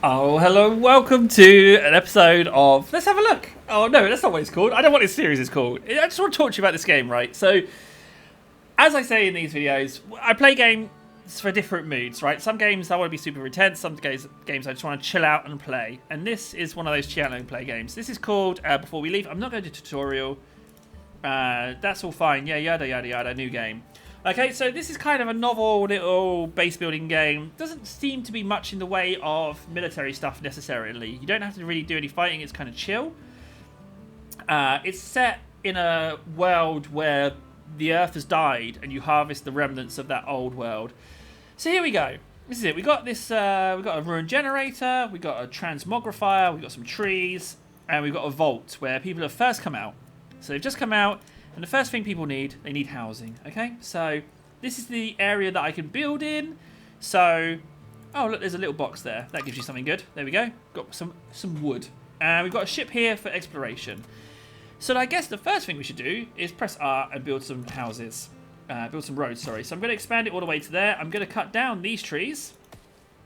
Oh, hello, welcome to an episode of Let's Have a Look. Oh, no, that's not what it's called. I don't know what this series is called. I just want to talk to you about this game, right? So, as I say in these videos, I play games for different moods, right? Some games I want to be super intense, some games I just want to chill out and play. And this is one of those chill out and play games. This is called, before we leave, I'm not going to do a tutorial. That's all fine. Yeah, yada, yada, yada, new game. Okay, so this is kind of a novel little base building game. Doesn't seem to be much in the way of military stuff necessarily. You don't have to really do any fighting, it's kind of chill. It's set in a world where the Earth has died and you harvest the remnants of that old world. So here we go. This is it. We got this. We got a ruin generator. We got a transmogrifier. We got some trees, and we've got a vault where people have first come out. So they've just come out. And the first thing people need, they need housing, okay? So this is the area that I can build in. So, oh look, there's a little box there. That gives you something good. There we go. Got some wood. And we've got a ship here for exploration. So I guess the first thing we should do is press R and build some houses. Build some roads, sorry. So I'm going to expand it all the way to there. I'm going to cut down these trees.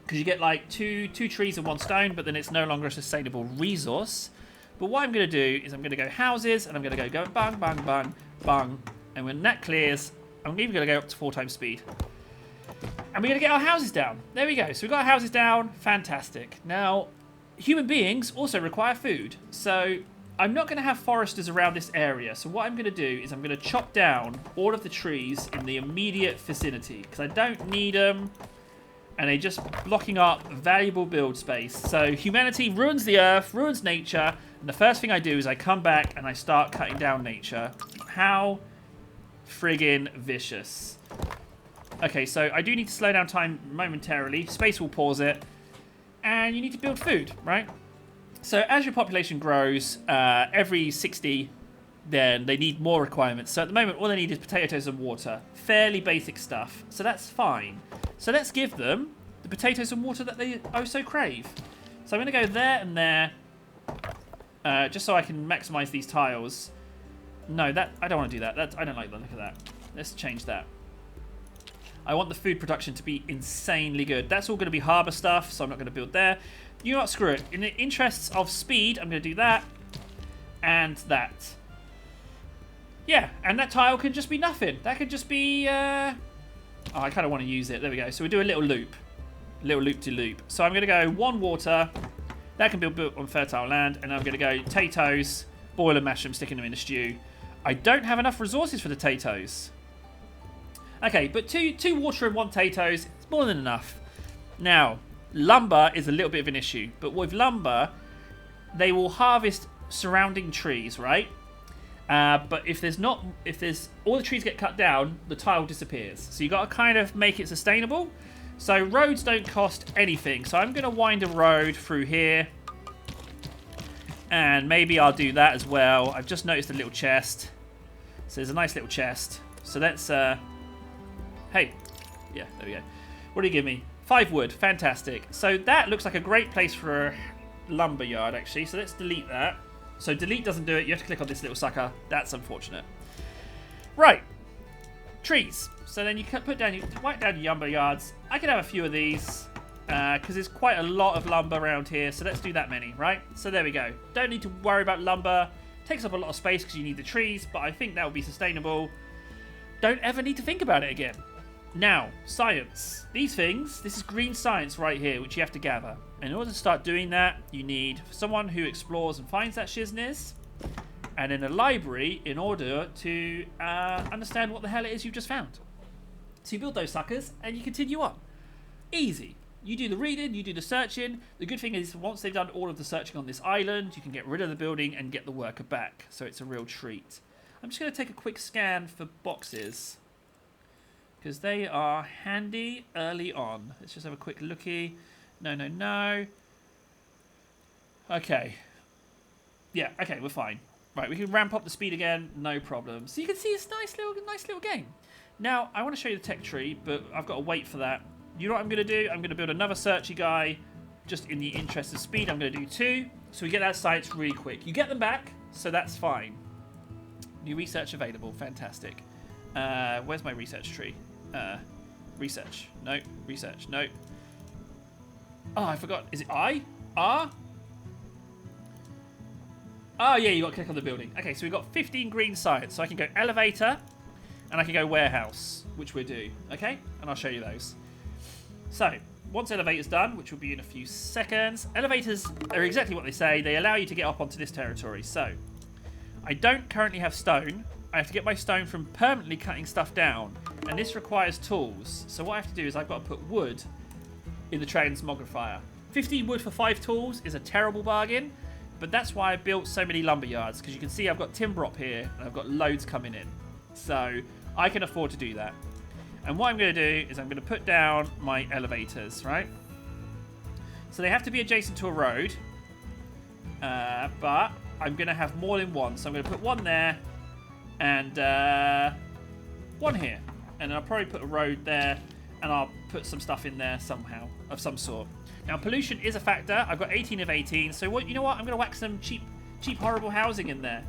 Because you get like two trees and one stone, but then it's no longer a sustainable resource. But what I'm going to do is I'm going to go houses, and I'm going to go bang, bang, bang, bang. And when that clears, I'm even going to go up to 4 times speed. And we're going to get our houses down. There we go. So we've got our houses down. Fantastic. Now, human beings also require food. So I'm not going to have foresters around this area. So what I'm going to do is I'm going to chop down all of the trees in the immediate vicinity. Because I don't need them. And they're just blocking up valuable build space. So humanity ruins the earth, ruins nature, and the first thing I do is I come back and I start cutting down nature. How friggin' vicious. Okay, so I do need to slow down time momentarily. Space will pause it. And you need to build food, right? So as your population grows, every 60, then they need more requirements. So at the moment, all they need is potatoes and water. Fairly basic stuff. So that's fine. So let's give them the potatoes and water that they oh so crave. So I'm going to go there and there. Just so I can maximize these tiles. No, I don't want to do that. I don't like the look of that. Let's change that. I want the food production to be insanely good. That's all going to be harbour stuff, so I'm not going to build there. You know what? Screw it. In the interests of speed, I'm going to do that. And that. Yeah, and that tile can just be nothing. That could just be... Oh, I kind of want to use it. There we go. So we'll do a little loop. Little loop-to-loop. So I'm going to go 1 water. That can be built on fertile land. And I'm going to go potatoes, boil and mash them, sticking them in a stew. I don't have enough resources for the potatoes. Okay, but two water and 1 potatoes. It's more than enough. Now, lumber is a little bit of an issue. But with lumber, they will harvest surrounding trees, right? But if all the trees get cut down, the tile disappears. So you got to kind of make it sustainable. So roads don't cost anything. So I'm going to wind a road through here. And maybe I'll do that as well. I've just noticed a little chest. So there's a nice little chest. So let's, hey. Yeah, there we go. What do you give me? 5 wood. Fantastic. So that looks like a great place for a lumber yard, actually. So let's delete that. So delete doesn't do it. You have to click on this little sucker. That's unfortunate. Right. Trees. So then you can write down your lumber yards. I can have a few of these because there's quite a lot of lumber around here. So let's do that many, right? So there we go. Don't need to worry about lumber. Takes up a lot of space because you need the trees, but I think that will be sustainable. Don't ever need to think about it again. Now, science. These things, this is green science right here, which you have to gather. And in order to start doing that, you need someone who explores and finds that shizness, and then a library in order to understand what the hell it is you've just found. So you build those suckers, and you continue on. Easy. You do the reading, you do the searching. The good thing is, once they've done all of the searching on this island, you can get rid of the building and get the worker back. So it's a real treat. I'm just going to take a quick scan for boxes, because they are handy early on. Let's just have a quick looky. No. Okay. Yeah, okay, we're fine. Right, we can ramp up the speed again, no problem. So you can see it's nice little game. Now, I want to show you the tech tree, but I've got to wait for that. You know what I'm going to do? I'm going to build another searchy guy, just in the interest of speed. I'm going to do 2, so we get that science really quick. You get them back, so that's fine. New research available, fantastic. Where's my research tree? Research, no. Research, no. Oh, I forgot. Is it I? R? Oh, yeah, you got to click on the building. Okay, so we've got 15 green science. So I can go elevator and I can go warehouse, which we'll do. Okay? And I'll show you those. So, once elevator's done, which will be in a few seconds, elevators are exactly what they say. They allow you to get up onto this territory. So, I don't currently have stone. I have to get my stone from permanently cutting stuff down. And this requires tools. So what I have to do is I've got to put wood in the transmogrifier. 15 wood for 5 tools is a terrible bargain. But that's why I built so many lumber yards. Because you can see I've got timber up here. And I've got loads coming in. So I can afford to do that. And what I'm going to do is I'm going to put down my elevators, right? So they have to be adjacent to a road. But I'm going to have more than one. So I'm going to put one there. And one here. And I'll probably put a road there. And I'll put some stuff in there somehow. Of some sort. Now, pollution is a factor. I've got 18 of 18. So what? You know what? I'm going to whack some cheap, horrible housing in there.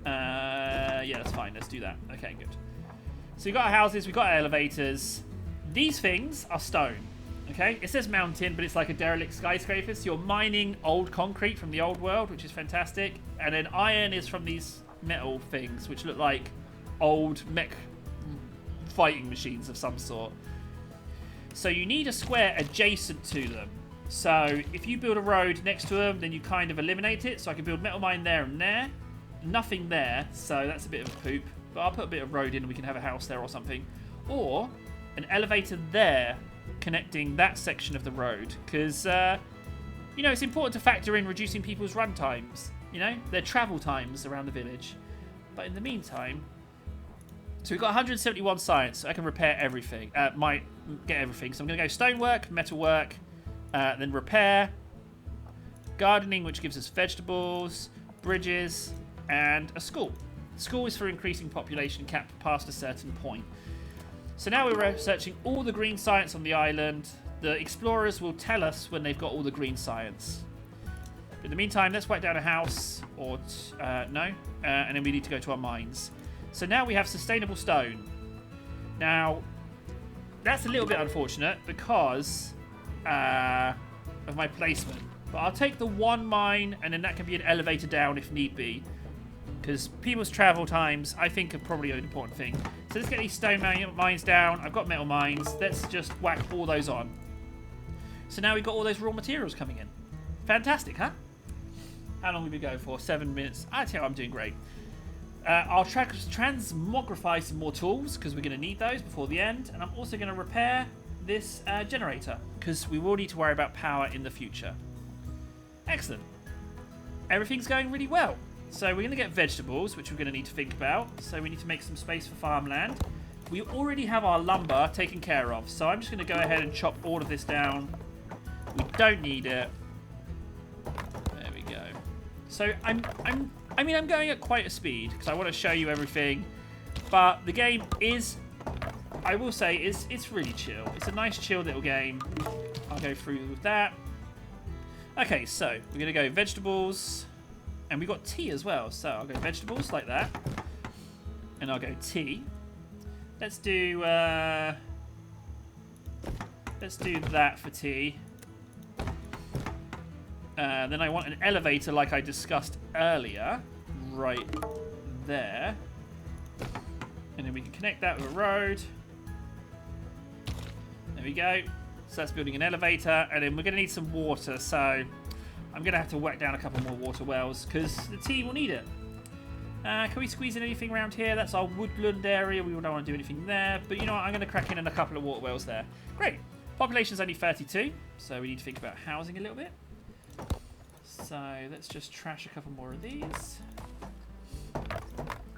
Yeah, that's fine. Let's do that. Okay, good. So we've got our houses. We've got our elevators. These things are stone. Okay? It says mountain, but it's like a derelict skyscraper. So you're mining old concrete from the old world, which is fantastic. And then iron is from these metal things, which look like old mech fighting machines of some sort. So you need a square adjacent to them. So if you build a road next to them, then you kind of eliminate it. So I can build metal mine there and there. Nothing there, so that's a bit of a poop. But I'll put a bit of road in and we can have a house there or something. Or an elevator there connecting that section of the road. Because, you know, it's important to factor in reducing people's run times. You know, their travel times around the village. But in the meantime... So we've got 171 science, so I can repair everything. Might get everything. So I'm going to go stonework, metalwork, then repair, gardening, which gives us vegetables, bridges, and a school. School is for increasing population capped past a certain point. So now we're researching all the green science on the island. The explorers will tell us when they've got all the green science. But in the meantime, let's whack down a house, or no, and then we need to go to our mines. So now we have sustainable stone. Now, that's a little bit unfortunate because of my placement. But I'll take the one mine, and then that can be an elevator down if need be. Because people's travel times, I think, are probably an important thing. So let's get these stone mines down. I've got metal mines. Let's just whack all those on. So now we've got all those raw materials coming in. Fantastic, huh? How long have we been going for? 7 minutes. I tell you, I'm doing great. I'll transmogrify some more tools because we're going to need those before the end. And I'm also going to repair this generator because we will need to worry about power in the future. Excellent. Everything's going really well. So we're going to get vegetables, which we're going to need to think about. So we need to make some space for farmland. We already have our lumber taken care of. So I'm just going to go ahead and chop all of this down. We don't need it. There we go. So I'm going at quite a speed because I want to show you everything. But the game is, I will say, it's really chill. It's a nice chill little game. I'll go through with that. Okay, so we're going to go vegetables. And we've got tea as well. So I'll go vegetables like that. And I'll go tea. Let's do that for tea. Then I want an elevator like I discussed earlier. Right there. And then we can connect that with a road. There we go. So that's building an elevator. And then we're going to need some water. So I'm going to have to whack down a couple more water wells because the tea will need it. Can we squeeze in anything around here? That's our woodland area. We don't want to do anything there. But you know what? I'm going to crack in a couple of water wells there. Great. Population's only 32. So we need to think about housing a little bit. So let's just trash a couple more of these.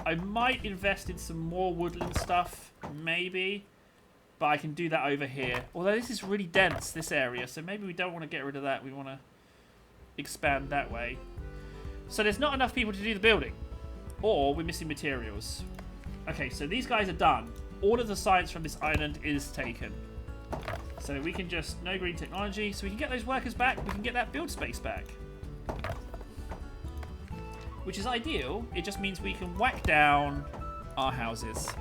I might invest in some more woodland stuff. Maybe. But I can do that over here. Although this is really dense, this area. So maybe we don't want to get rid of that. We want to expand that way. So there's not enough people to do the building. Or we're missing materials. Okay, so these guys are done. All of the science from this island is taken. So we can just, no green technology. So we can get those workers back. We can get that build space back. Which is ideal. It just means we can whack down our houses.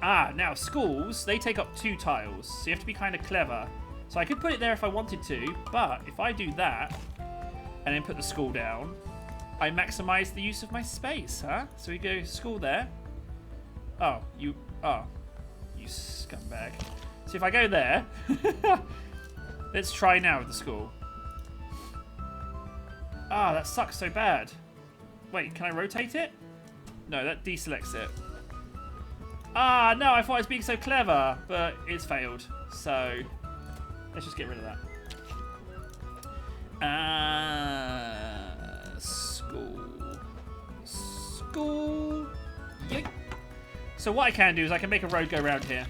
Now schools, they take up 2 tiles. So you have to be kind of clever. So I could put it there if I wanted to, but if I do that and then put the school down, I maximize the use of my space, huh? So we go school there. Oh, you scumbag. So if I go there, let's try now with the school. Ah, that sucks so bad. Wait, can I rotate it? No, that deselects it. Ah, no, I thought I was being so clever, but it's failed. So let's just get rid of that. School. Yoink. So what I can do is I can make a road go around here.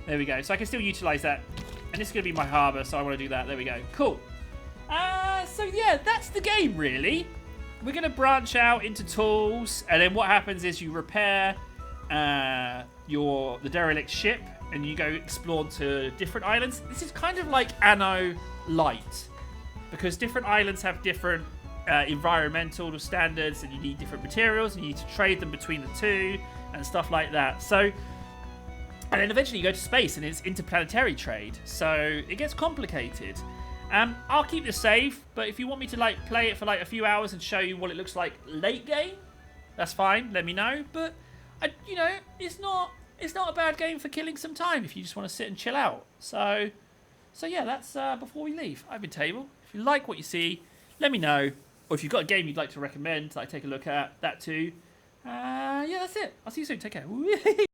There we go. So I can still utilize that. And this is going to be my harbour, so I want to do that. There we go. Cool. So yeah, that's the game, really. We're going to branch out into tools, and then what happens is you repair the derelict ship, and you go explore to different islands. This is kind of like Anno Light, because different islands have different environmental standards, and you need different materials, and you need to trade them between the two, and stuff like that. So, and then eventually you go to space, and it's interplanetary trade. So it gets complicated. I'll keep this safe, but if you want me to like play it for like a few hours and show you what it looks like late game, that's fine. Let me know. But you know, it's not a bad game for killing some time if you just want to sit and chill out. So yeah, that's before we leave. I've been Table. If you like what you see, let me know. Or if you've got a game you'd like to recommend that I take a look at, that too. Yeah, that's it. I'll see you soon. Take care.